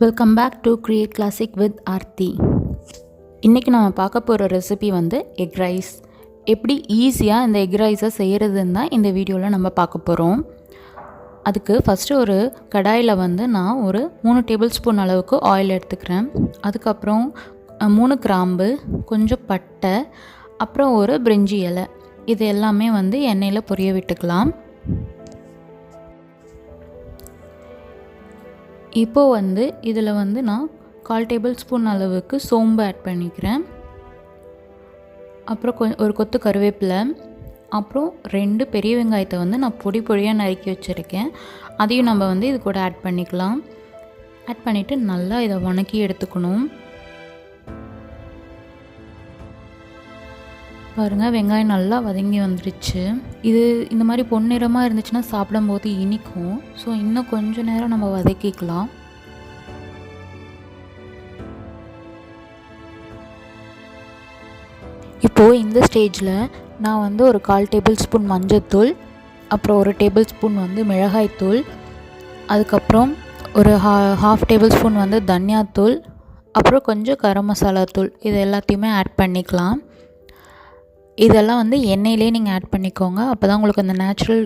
Welcome back to create classic with Aarthi. இன்றைக்கி நம்ம பார்க்க போகிற ரெசிபி வந்து எக் ரைஸ். எப்படி ஈஸியாக இந்த எக் ரைஸை செய்கிறதுன்னு தான் இந்த வீடியோவில் நம்ம பார்க்க போகிறோம். அதுக்கு ஃபஸ்ட்டு ஒரு கடாயில் வந்து நான் ஒரு 3 டேபிள் ஸ்பூன் அளவுக்கு ஆயில் எடுத்துக்கிறேன். அதுக்கப்புறம் 3 கிராம்பு, கொஞ்சம் பட்டை, அப்புறம் ஒரு பிரிஞ்சி இலை, இது எல்லாமே வந்து எண்ணெயில் பொரிய விட்டுக்கலாம். இப்போது வந்து இதில் வந்து நான் 1/4 டேபிள் ஸ்பூன் அளவுக்கு சோம்பு ஆட் பண்ணிக்கிறேன். அப்புறம் ஒரு கொத்து கருவேப்பிலை, அப்புறம் 2 பெரிய வெங்காயத்தை வந்து நான் பொடியாக நறுக்கி வச்சுருக்கேன். அதையும் நம்ம வந்து இது கூட ஆட் பண்ணிக்கலாம். ஆட் பண்ணிவிட்டு நல்லா இதை வணக்கி எடுத்துக்கணும். பாருங்கள், வெங்காயம் நல்லா வதங்கி வந்துடுச்சு. இது இந்த மாதிரி பொன்னிறமாக இருந்துச்சுன்னா சாப்பிடும்போது இனிக்கும். ஸோ இன்னும் கொஞ்சம் நேரம் நம்ம வதக்கிக்கலாம். இப்போது இந்த ஸ்டேஜில் நான் வந்து ஒரு 1/4 டேபிள் ஸ்பூன் மஞ்சள்தூள், அப்புறம் 1 டேபிள் ஸ்பூன் வந்து மிளகாய்த்தூள், அதுக்கப்புறம் ஒரு 1/2 டேபிள் ஸ்பூன் வந்து தனியாத்தூள், அப்புறம் கொஞ்சம் கரம் மசாலா தூள், இது எல்லாத்தையுமே ஆட் பண்ணிக்கலாம். இதெல்லாம் வந்து எண்ணெயிலே நீங்கள் ஆட் பண்ணிக்கோங்க. அப்போ தான் உங்களுக்கு அந்த நேச்சுரல்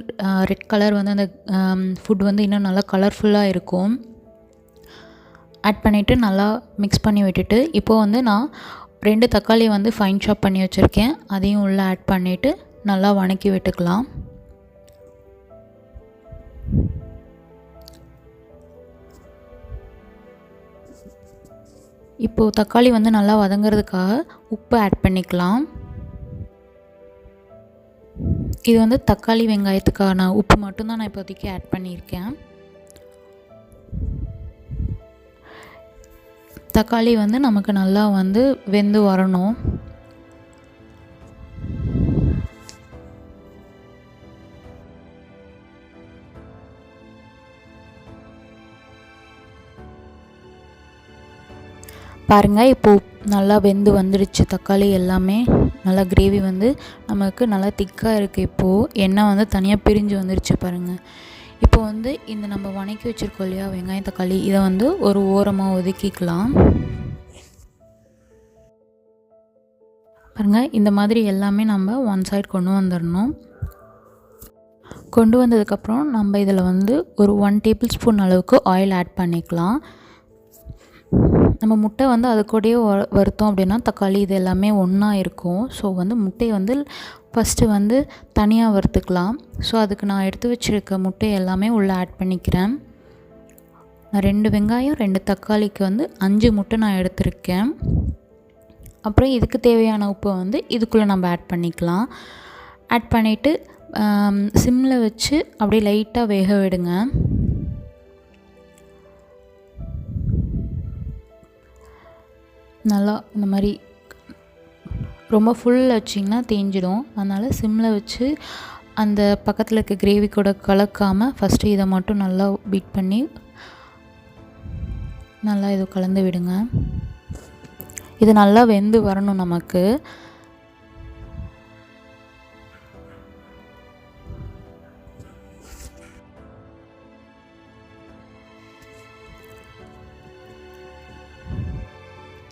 ரெட் கலர் வந்து அந்த ஃபுட் வந்து இன்னும் நல்லா கலர்ஃபுல்லாக இருக்கும். ஆட் பண்ணிவிட்டு நல்லா மிக்ஸ் பண்ணி விட்டுட்டு, இப்போது வந்து நான் 2 தக்காளி வந்து ஃபைன் சாப் பண்ணி வச்சுருக்கேன். அதையும் உள்ளே ஆட் பண்ணிவிட்டு நல்லா வணக்கி விட்டுக்கலாம். இப்போது தக்காளி வந்து நல்லா வதங்கிறதுக்காக உப்பு ஆட் பண்ணிக்கலாம். இது வந்து தக்காளி வெங்காயத்துக்கான உப்பு மட்டும்தான் நான் இப்போதைக்கு ஆட் பண்ணியிருக்கேன். தக்காளி வந்து நமக்கு நல்லா வந்து வெந்து வரணும். பாருங்கள், இப்போது நல்லா வெந்து வந்துடுச்சு. தக்காளி எல்லாமே நல்லா கிரேவி வந்து நமக்கு நல்லா திக்காக இருக்குது. இப்போது எண்ணெய் வந்து தனியாக பிரிஞ்சு வந்துடுச்சு பாருங்கள். இப்போ வந்து இந்த நம்ம வணக்கி வச்சுருக்கோம் இல்லையா வெங்காயம் தக்காளி, இதை வந்து ஒரு ஓரமாக ஒதுக்கிக்கலாம். பாருங்கள், இந்த மாதிரி எல்லாமே நம்ம ஒன் சைட் கொண்டு வந்துடணும். கொண்டு வந்ததுக்கப்புறம் நம்ம இதில் வந்து ஒரு 1 டேபிள் ஸ்பூன் அளவுக்கு ஆயில் ஆட் பண்ணிக்கலாம். நம்ம முட்டை வந்து அது கூடயே வறுத்தோம் அப்படின்னா தக்காளி இது எல்லாமே ஒன்றா இருக்கும். ஸோ வந்து முட்டையை வந்து ஃபஸ்ட்டு வந்து தனியாக வறுத்துக்கலாம். ஸோ அதுக்கு நான் எடுத்து வச்சுருக்க முட்டை எல்லாமே உள்ளே ஆட் பண்ணிக்கிறேன். நான் 2 வெங்காயம் 2 தக்காளிக்கு வந்து 5 முட்டை நான் எடுத்திருக்கேன். அப்புறம் இதுக்கு தேவையான உப்பை வந்து இதுக்குள்ளே நம்ம ஆட் பண்ணிக்கலாம். ஆட் பண்ணிவிட்டு சிம்மில் வச்சு அப்படியே லைட்டாக வேக விடுங்க. நல்லா இந்த மாதிரி ரொம்ப ஃபுல் வச்சிங்கன்னா தேஞ்சிடும். அதனால் சிம்மில் வச்சு அந்த பக்கத்தில் இருக்க கிரேவி கூட கலக்காமல் ஃபஸ்ட்டு இதை மட்டும் நல்லா பீட் பண்ணி நல்லா இது கலந்து விடுங்க. இது நல்லா வெந்து வரணும் நமக்கு.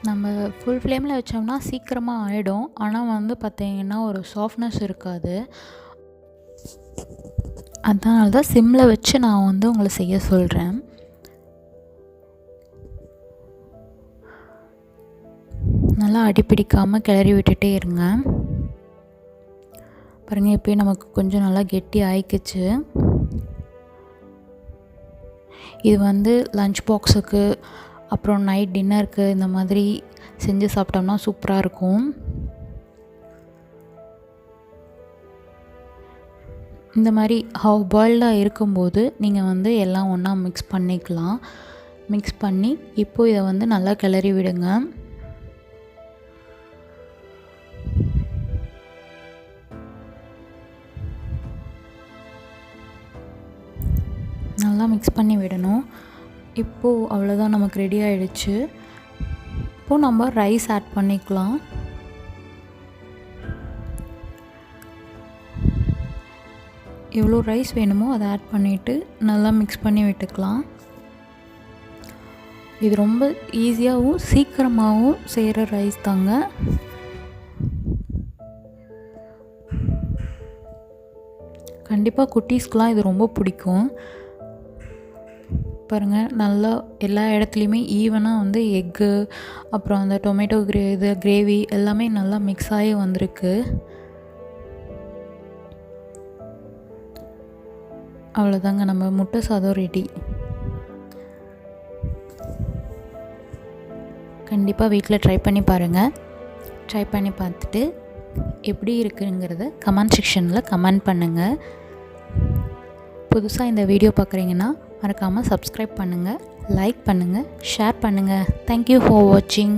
நம்ம ஃபுல் ஃப்ளேமில் வச்சோம்னா சீக்கிரமாக ஆகிடும். ஆனால் வந்து பார்த்திங்கன்னா ஒரு சாஃப்ட்னஸ் இருக்காது. அதனால தான் சிம்மில் வச்சு நான் வந்து உங்களை செய்ய சொல்கிறேன். நல்லா அடிப்பிடிக்காமல் கிளறி விட்டுட்டே இருங்க. பாருங்கள், இப்போயே நமக்கு கொஞ்சம் நல்லா கெட்டி ஆயிக்குச்சு. இது வந்து லஞ்ச் பாக்ஸுக்கு அப்புறம் நைட் டின்னருக்கு இந்த மாதிரி செஞ்சு சாப்பிட்டோம்னா சூப்பராக இருக்கும். இந்த மாதிரி ஹாஃப் பாயில்டாக இருக்கும்போது நீங்கள் வந்து எல்லாம் ஒன்றா மிக்ஸ் பண்ணிக்கலாம். மிக்ஸ் பண்ணி இப்போது இதை வந்து நல்லா கிளறி விடுங்க. நல்லா மிக்ஸ் பண்ணி விடணும். இப்போது அவ்வளோதான், நமக்கு ரெடி ஆகிடுச்சு. இப்போது நம்ம ரைஸ் ஆட் பண்ணிக்கலாம். எவ்வளோ ரைஸ் வேணுமோ அதை ஆட் பண்ணிவிட்டு நல்லா மிக்ஸ் பண்ணி விட்டுக்கலாம். இது ரொம்ப ஈஸியாகவும் சீக்கிரமாகவும் செய்கிற ரைஸ் தாங்க. கண்டிப்பாக குட்டீஸ்க்கெலாம் இது ரொம்ப பிடிக்கும். பாருங்கள், நல்லா எல்லா இடத்துலையுமே ஈவனாக வந்து எக்கு, அப்புறம் அந்த டொமேட்டோ கிரேவி எல்லாமே நல்லா மிக்ஸ் ஆகி வந்திருக்கு. அவ்வளோதாங்க, நம்ம முட்டை சாதம் ரெடி. கண்டிப்பாக வீட்டில் ட்ரை பண்ணி பாருங்கள். ட்ரை பண்ணி பார்த்துட்டு எப்படி இருக்குங்கிறத கமெண்ட் செக்ஷனில் கமெண்ட் பண்ணுங்கள். புதுசாக இந்த வீடியோ பார்க்குறீங்கன்னா மறக்காமல் சப்ஸ்கிரைப் பண்ணுங்கள், லைக் பண்ணுங்கள், ஷேர் பண்ணுங்கள். தேங்க்யூ ஃபார் வாட்சிங்.